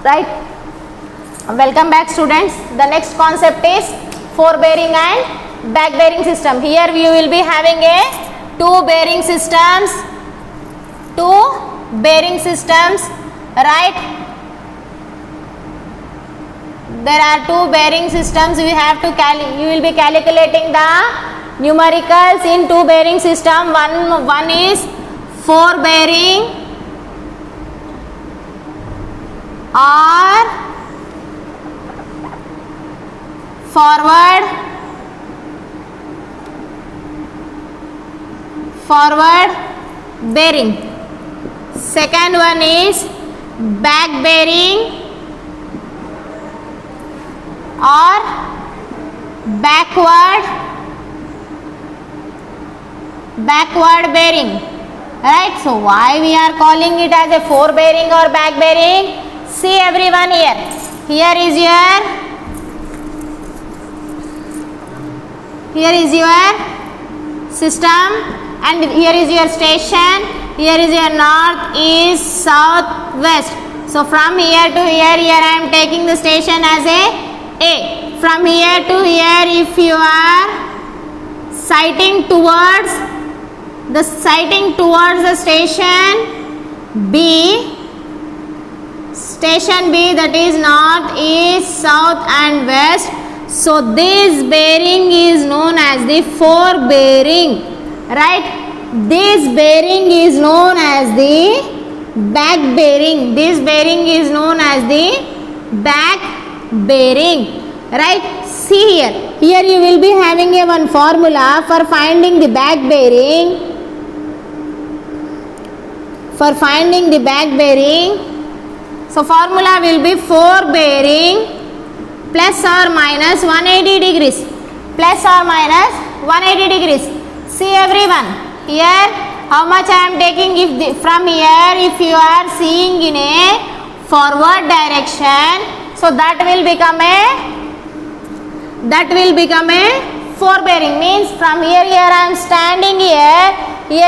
right? Welcome back students. The next concept is forebearing and back bearing system. Here we will be having a two bearing systems, right? There are two bearing systems. We have to you will be calculating the numericals in two bearing system. One is forebearing or forward bearing. Second one is back bearing or backward bearing, right? So why we are calling it as a forebearing or back bearing? See everyone here. Here is your system and here is your station. Here is your north, east, south, west. So from here to here I am taking the station as a. From here to here, if you are sighting towards the station B, that is north, east, south and west. So this bearing is known as the forebearing, right? This bearing is known as the back bearing. This bearing is known as the back bearing, right? See here. Here you will be having a one formula for finding the back bearing. So formula will be forebearing plus or minus 180 degrees. See everyone. Here how much I am taking from here, if you are seeing in a forward direction, so that will become a forebearing. Means from here I am standing here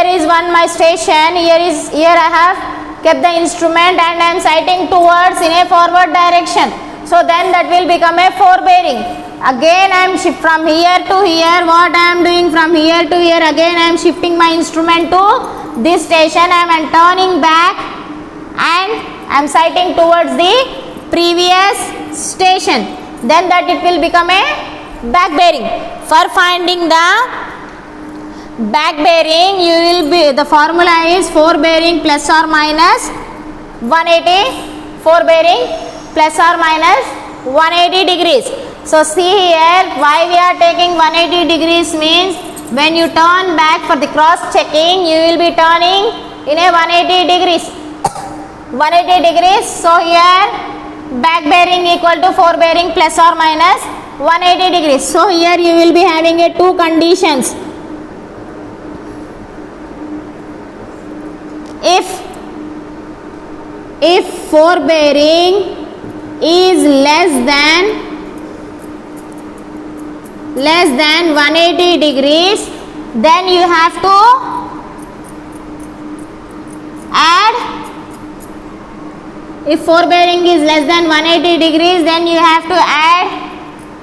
is my station, here I have kept the instrument and I am sighting towards in a forward direction. So then that will become a forebearing. Again I am from here to here. What I am doing from here to here? Again I am shifting my instrument to this station. I am turning back and I am sighting towards the previous station. Then that it will become a back bearing. For finding the back bearing, the formula is forebearing plus or minus 180. Forebearing plus or minus 180 degrees. So see here, why we are taking 180 degrees means when you turn back for the cross checking, you will be turning in a 180 degrees. So here back bearing equal to forebearing plus or minus 180 degrees. So here you will be having a two conditions. If forebearing is less than 180 degrees, then you have to add. If forebearing is less than 180 degrees, then you have to add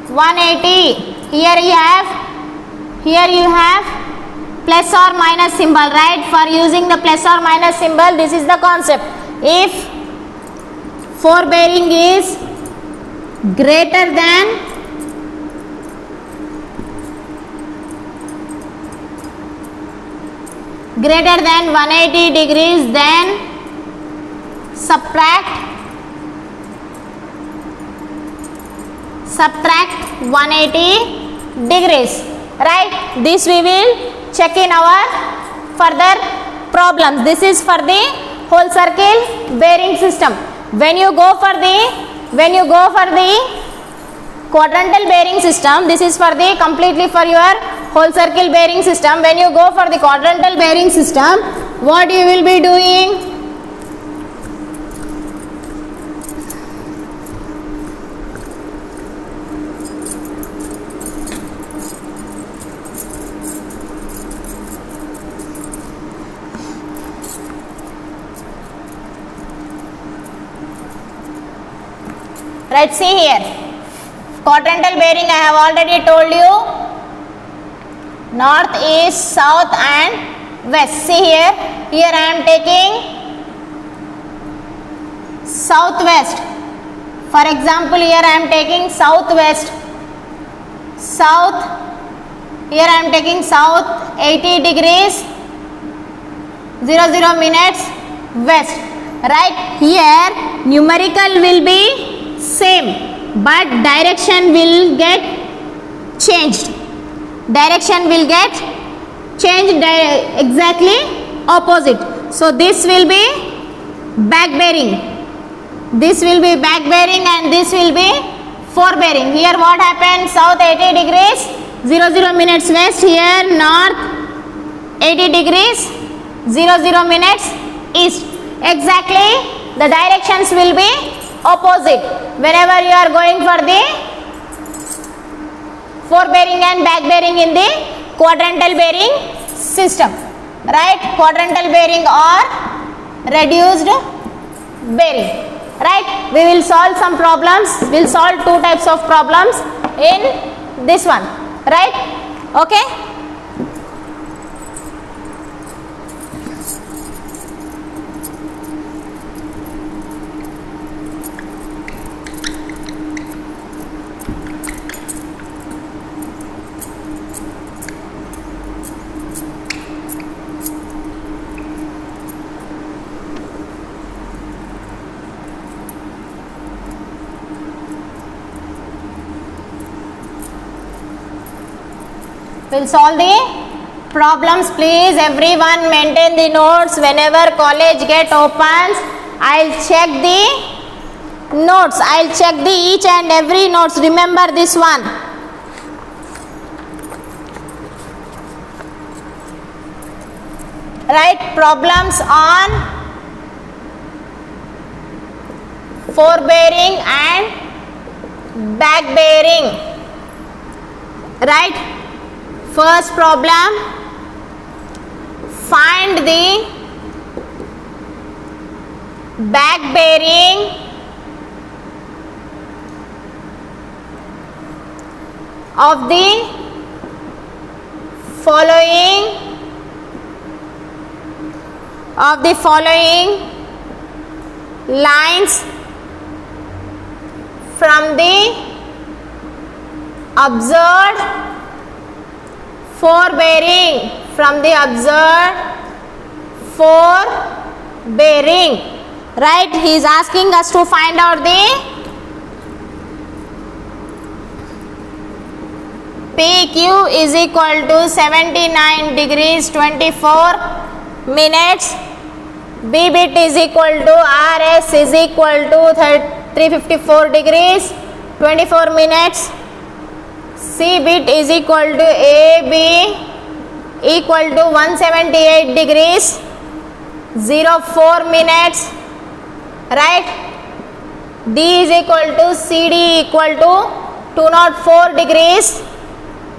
180. Here you have plus or minus symbol, right? For using the plus or minus symbol, this is the concept. If forebearing is greater than 180 degrees, then subtract 180 degrees, right? This we will check in our further problems. This is for the whole circle bearing system. When you go for the quadrantal bearing system, this is for the completely for your whole circle bearing system. When you go for the quadrantal bearing system, what you will be doing? Right, see here. Quadrantal bearing I have already told you. North, east, south and west. See here. Here I am taking southwest. For example, here I am taking southwest. South. Here I am taking south 80 degrees 00 minutes west. Right, here numerical will be same but direction will get changed. Direction will get changed exactly opposite. So this will be back bearing. This will be back bearing and this will be forebearing. Here what happened? South 80 degrees 00 minutes west. Here north 80 degrees 00 minutes east. Exactly the directions will be opposite whenever you are going for the forebearing and back bearing in the quadrantal bearing system. Right, quadrantal bearing or reduced bearing. Right, we will solve some problems. We will solve two types of problems in this one. Right, okay. We'll solve the problems. Please everyone maintain the notes. Whenever college get opens, I'll check the notes. I'll check the each and every notes. Remember this one. Right, problems on forebearing and back bearing. Right. First problem, find the back bearing of the following lines from the observed forebearing. From the observed forebearing. Right, he is asking us to find out the PQ is equal to 79 degrees 24 minutes. B bit is equal to RS is equal to 354 degrees 24 minutes. C bit is equal to AB equal to 178 degrees 04 minutes. Right, D is equal to CD equal to 204 degrees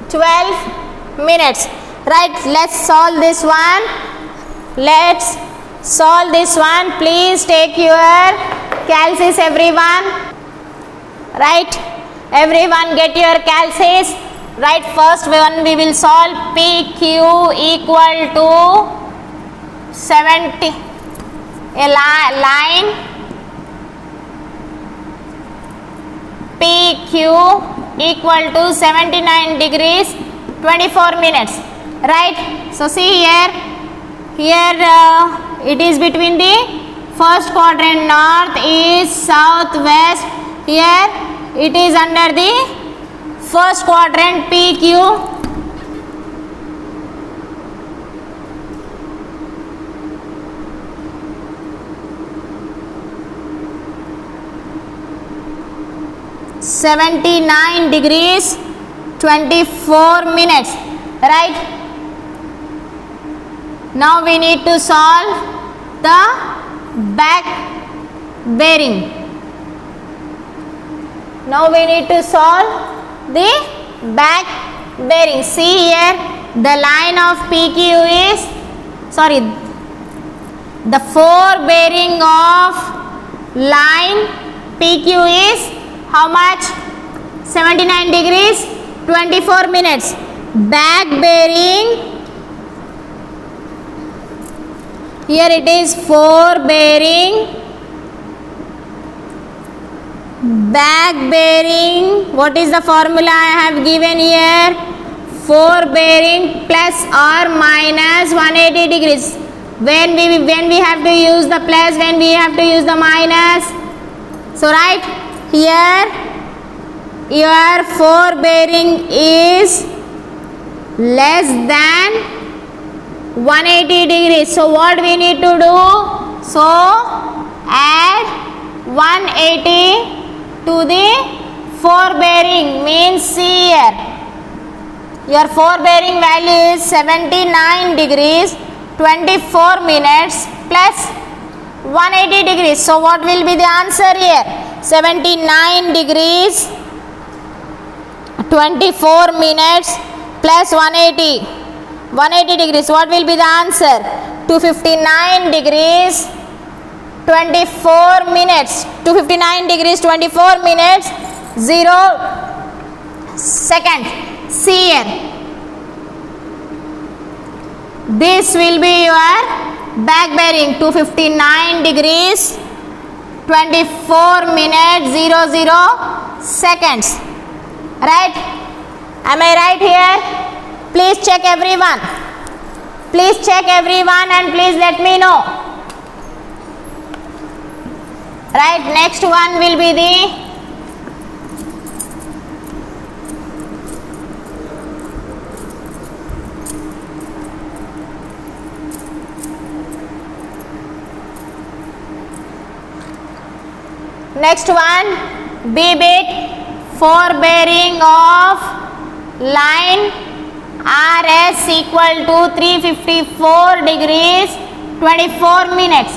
12 minutes. Right, let's solve this one. Let's solve this one. Please take your calculus everyone. Right, everyone get your calculus. Right, first one we will solve PQ equal to 70, a line PQ equal to 79 degrees 24 minutes. Right, so see here it is between the first quadrant, north, east, south, west. Here it is under the first quadrant PQ. (79 degrees 24 minutes). Right, now we need to solve the back bearing. Now we need to solve the back bearing. See here, the line of PQ is, the forebearing of line PQ is how much? 79 degrees 24 minutes. Back bearing, here it is forebearing. Back bearing, what is the formula I have given here? Forebearing plus or minus 180 degrees. When we have to use the plus, when we have to use the minus. So right here your forebearing is less than 180 degrees. So what we need to do? So add 180 to the forebearing, means see here. Your forebearing value is 79 degrees 24 minutes plus 180 degrees. So what will be the answer here? 79 degrees 24 minutes plus 180 degrees. What will be the answer? 259 degrees 24 minutes. 259 degrees 24 minutes 0 seconds. See here. This will be your back bearing. 259 degrees 24 minutes 00 seconds. Right? Am I right here? Please check everyone. Please check everyone and please let me know. Right, next one will be the next one, B-bit forebearing of line RS equal to 354 degrees 24 minutes.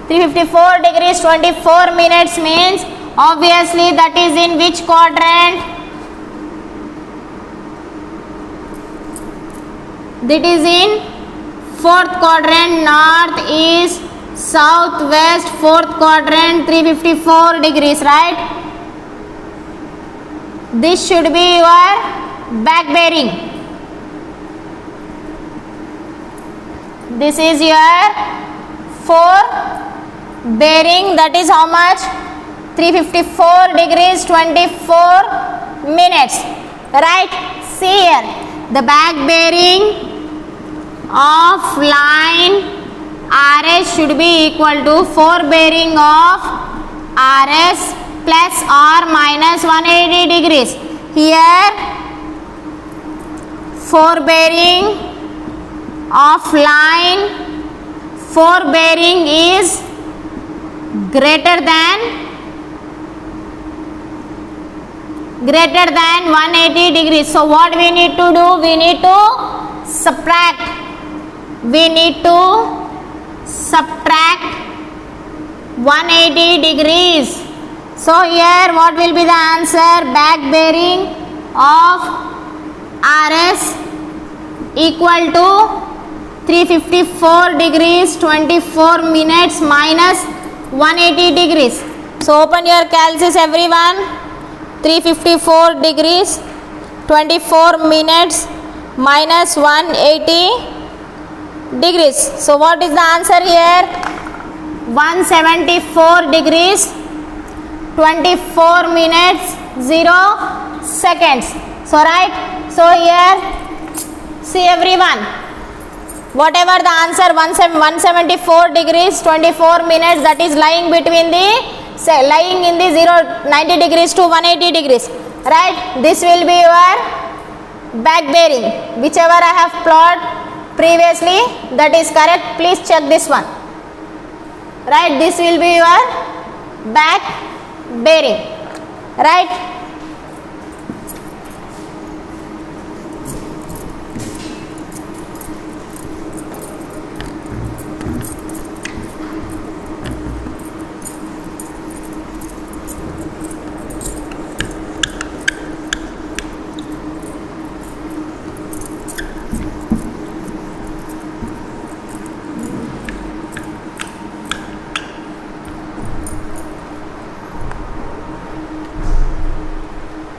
354 degrees 24 minutes means obviously that is in which quadrant? That is in fourth quadrant, north, east, south, west, fourth quadrant, 354 degrees, right? This should be your back bearing. This is your forebearing, that is how much? 354 degrees 24 minutes, right? See here, the back bearing of line RS should be equal to forebearing of RS plus or minus 180 degrees. Here forebearing of line, forebearing is greater than 180 degrees. So what we need to do? We need to subtract. We need to subtract 180 degrees. So here what will be the answer? Back bearing of RS equal to 354 degrees 24 minutes minus 180 degrees. So open your calculus everyone. 354 degrees 24 minutes minus 180 degrees. So what is the answer here? 174 degrees 24 minutes 0 seconds. So right, so here see everyone, whatever the answer 174 degrees 24 minutes, that is lying between the lying in the 90 degrees to 180 degrees, right? This will be your back bearing, whichever I have plotted previously, that is correct. Please check this one, right? This will be your back bearing, right?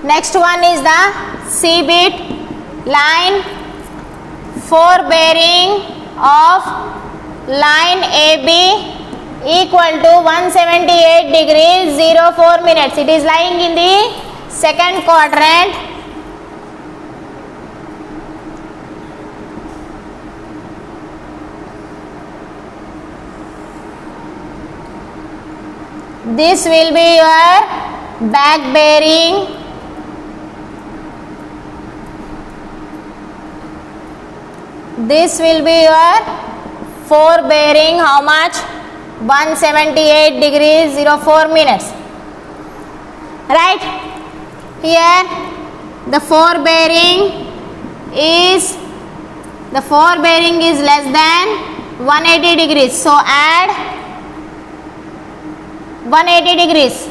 Next one is the C-bit line forebearing of line AB equal to 178 degrees 04 minutes. It is lying in the second quadrant. This will be your back bearing. This will be your forebearing. How much? 178 degrees 04 minutes. Right? Here the forebearing is less than 180 degrees. So add 180 degrees.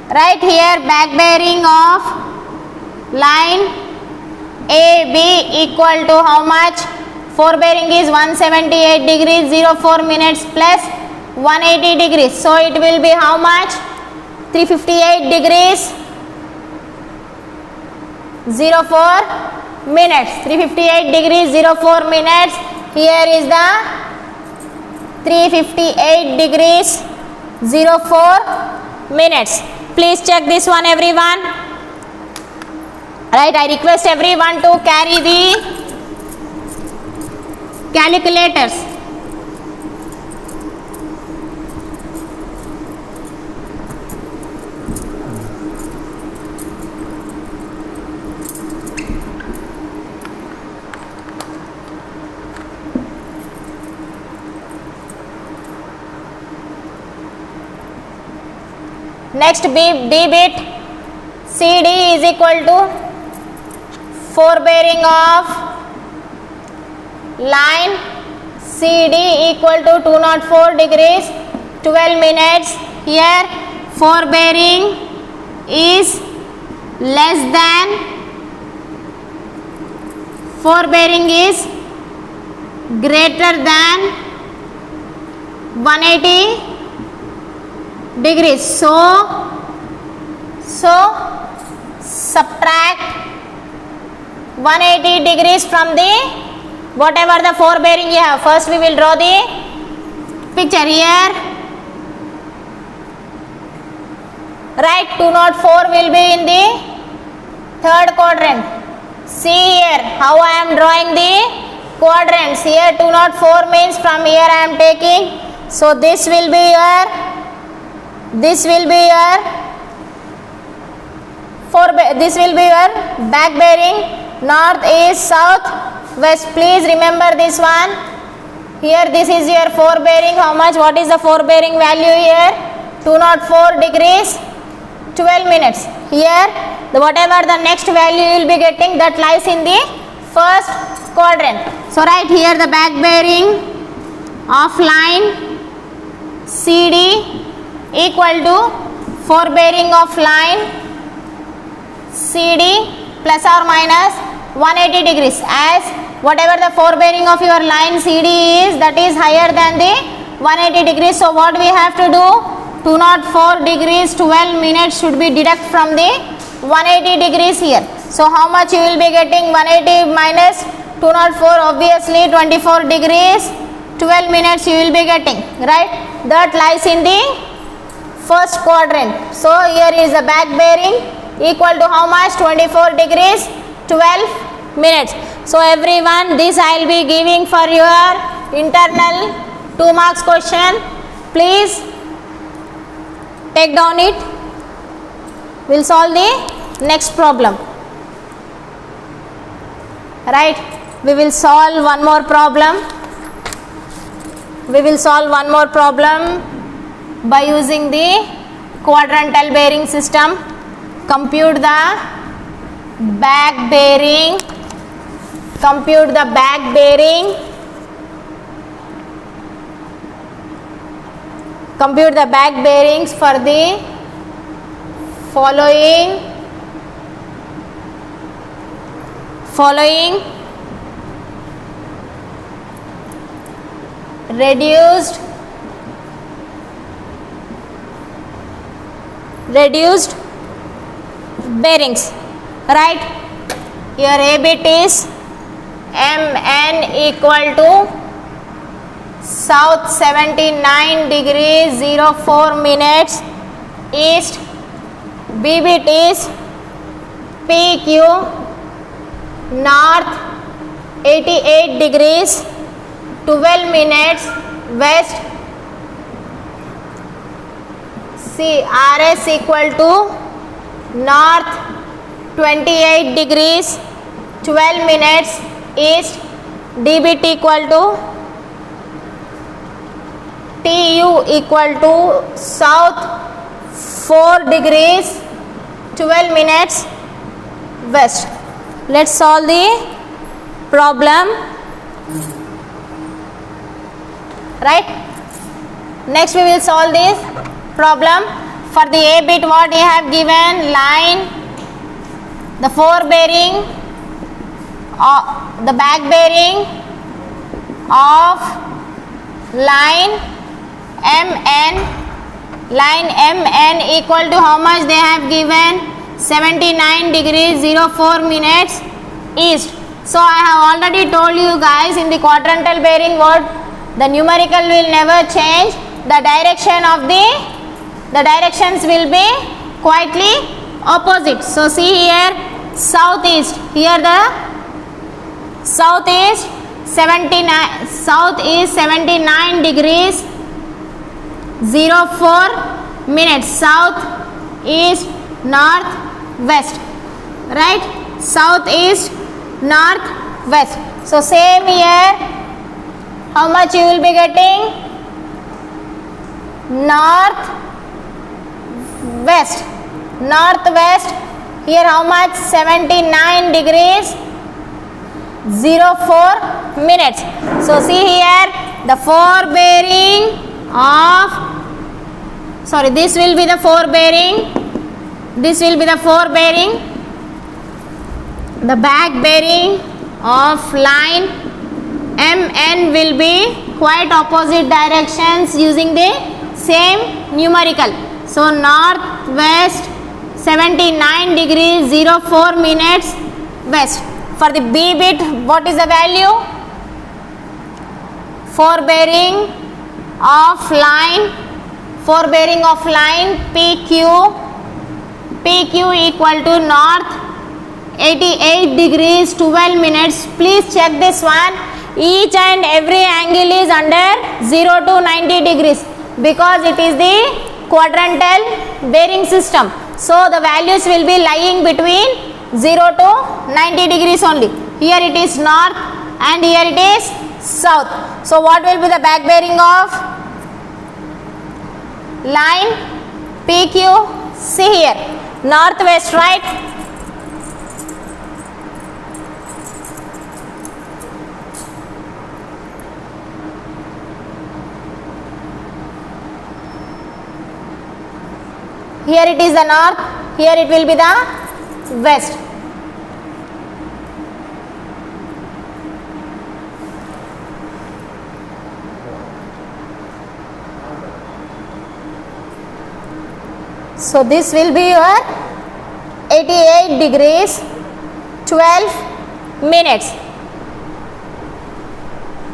Right here back bearing of line AB equal to how much? Forebearing is 178 degrees 04 minutes plus 180 degrees. So it will be how much? 358 degrees 04 minutes. 358 degrees 04 minutes. Here is the 358 degrees 04 minutes. Please check this one, everyone. Right, I request everyone to carry the calculators. Next D-bit CD is equal to forebearing of line CD equal to 204 degrees 12 minutes. Here forebearing is less than, forebearing is greater than 180 degrees. So subtract 180 degrees from the whatever the forebearing you have. First we will draw the picture here. Right, 204 will be in the third quadrant. See here how I am drawing the quadrants. Here 204 means from here I am taking. So this will be your back bearing. North, east, south, west. Please remember this one. Here this is your forebearing. How much? What is the forebearing value here? 204 degrees 12 minutes. Here whatever the next value you will be getting, that lies in the first quadrant. So right here the back bearing of line CD equal to forebearing of line CD plus or minus 180 degrees, as whatever the forebearing of your line CD is, that is higher than the 180 degrees. So what we have to do? 204 degrees 12 minutes should be deduct from the 180 degrees here. So how much you will be getting? 180 minus 204, obviously 24 degrees 12 minutes you will be getting. Right, that lies in the first quadrant. So here is the back bearing equal to how much? 24 degrees 12 minutes. So everyone, this I will be giving for your internal 2 marks question. Please take down it. We will solve the next problem. Right, we will solve one more problem. We will solve one more problem by using the quadrantal bearing system. Compute the back bearing. Compute the back bearing. Compute the back bearings for the following reduced bearings, right? Your ABT is MN equal to south 79 degrees 04 minutes east, BBT is PQ north 88 degrees 12 minutes west, see RS equal to north 28 degrees 12 minutes east, DBT equal to TU equal to south 4 degrees 12 minutes west. Let's solve the problem, right? Next we will solve this problem. For the A bit, what you have given, line, the forebearing, the back bearing of line MN equal to how much they have given, 79 degrees 04 minutes east. So I have already told you guys, in the quadrantal bearing what the numerical will never change, the directions will be quietly opposite. So see here, southeast, here the south is 79 degrees 04 minutes, south east north west, right? South east north west. So same here, how much you will be getting, north west, here how much, 79 degrees 04 minutes. So see here, the forebearing of, sorry, this will be the forebearing, the back bearing of line MN will be quite opposite directions using the same numerical. So northwest 79 degrees 04 minutes west. For the B bit, what is the value? Forebearing of line PQ equal to north 88 degrees 12 minutes. Please check this one. Each and every angle is under 0 to 90 degrees because it is the quadrantal bearing system. So the values will be lying between 0 to 90 degrees only. Here it is north and here it is south. So what will be the back bearing of line PQ? See here, northwest, right? Here it is the north, here it will be the west. So this will be your 88 degrees 12 minutes.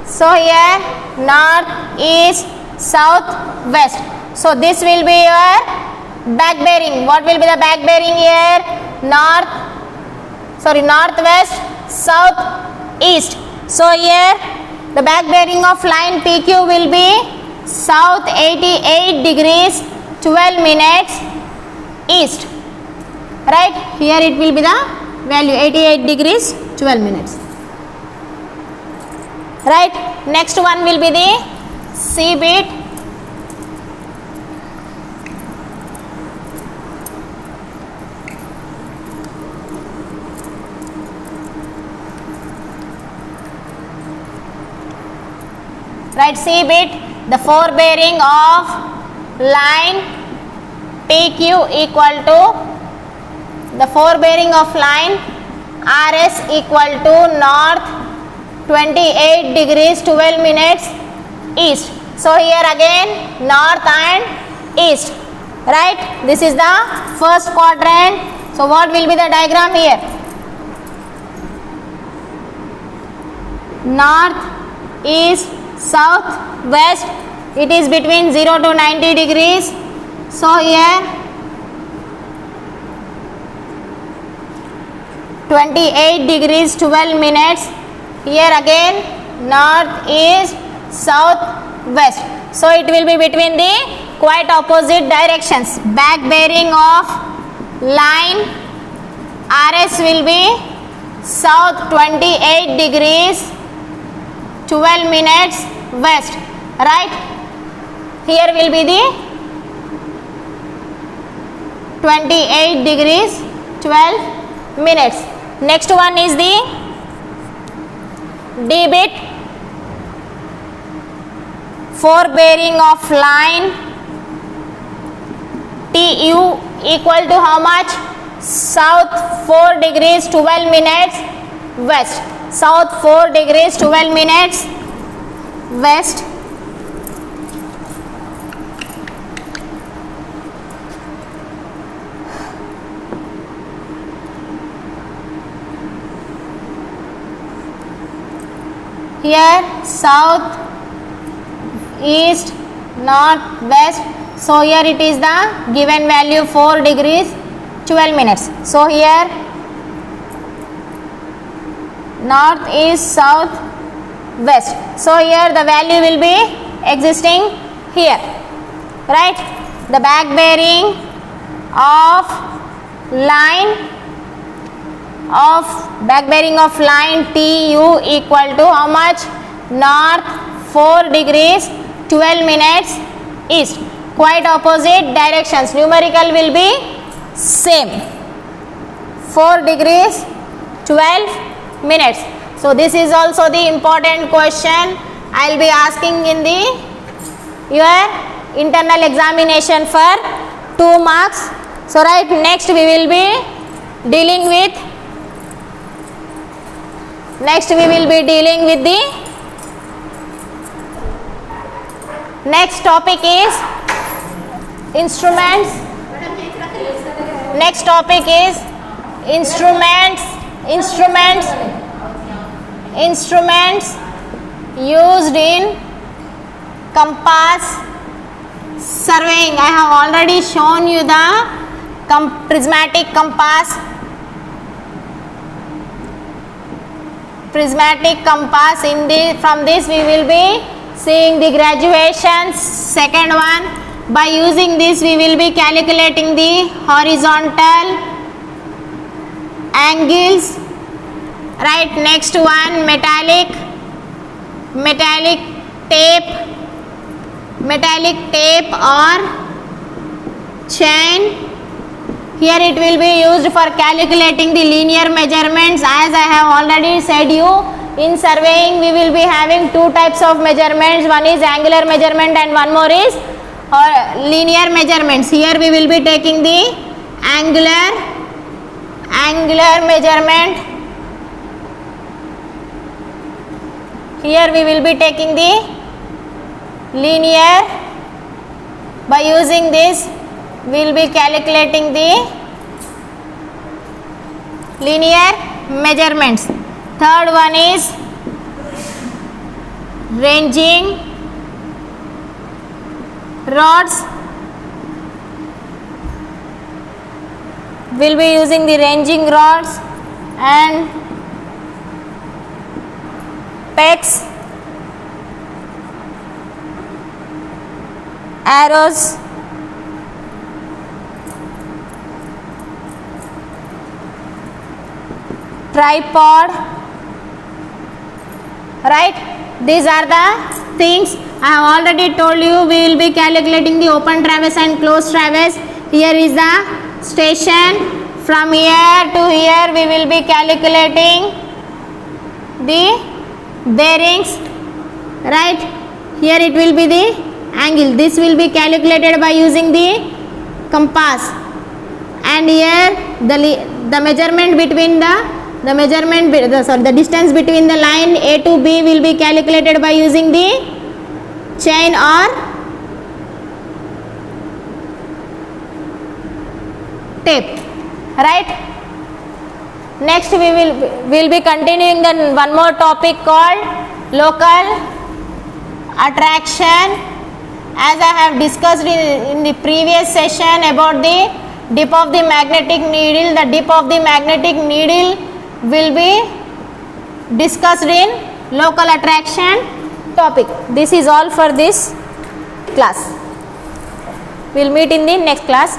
So here north, east, south, west. So this will be your back bearing. What will be the back bearing here? Northwest, south, east. So here the back bearing of line PQ will be south 88 degrees 12 minutes east, right? Here it will be the value 88 degrees 12 minutes, right? Next one will be the C bit. Right, C bit, the forebearing of line PQ equal to the forebearing of line RS equal to north 28 degrees 12 minutes east. So here again north and east, right? This is the first quadrant. So what will be the diagram here? North, east, south, west. It is between 0 to 90 degrees. So here 28 degrees 12 minutes. Here again north, east, south, west. So it will be between the quite opposite directions. Back bearing of line RS will be south 28 degrees 12 minutes west, right? Here will be the 28 degrees 12 minutes. Next one is the D bit, forebearing of line TU equal to how much? South 4 degrees 12 minutes west. South 4 degrees 12 minutes west. Here south, east, north, west. So here it is the given value 4 degrees 12 minutes. So here north, east, south, west. So here the value will be existing here, right? The back bearing of line TU equal to how much? North 4 degrees 12 minutes east. Quite opposite directions. Numerical will be same. 4 degrees 12 minutes. So this is also the important question I will be asking in the your internal examination for 2 marks. So right, next we will be dealing with the next topic is instruments. Next topic is instruments used in compass surveying. I have already shown you the prismatic compass. From this we will be seeing the graduations. Second one, by using this we will be calculating the horizontal angles, right? Next one, metallic tape or chain. Here it will be used for calculating the linear measurements. As I have already said you, in surveying we will be having 2 types of measurements. One is angular measurement and one more is linear measurements. Here we will be taking the angular measurement. Here we will be taking the linear. By using this we will be calculating the linear measurements. Third one is ranging rods. We will be using the ranging rods and pegs, arrows, tripod, right? These are the things I have already told you. We will be calculating the open traverse and closed traverse. Here is the station. From here to here we will be calculating the bearings, right? Here it will be the angle. This will be calculated by using the compass, and here the measurement between the distance between the line A to B will be calculated by using the chain or tape, right? Next we will be continuing the one more topic called local attraction. As I have discussed in the previous session about the dip of the magnetic needle, the dip of the magnetic needle will be discussed in local attraction topic. This is all for this class. We will meet in the next class.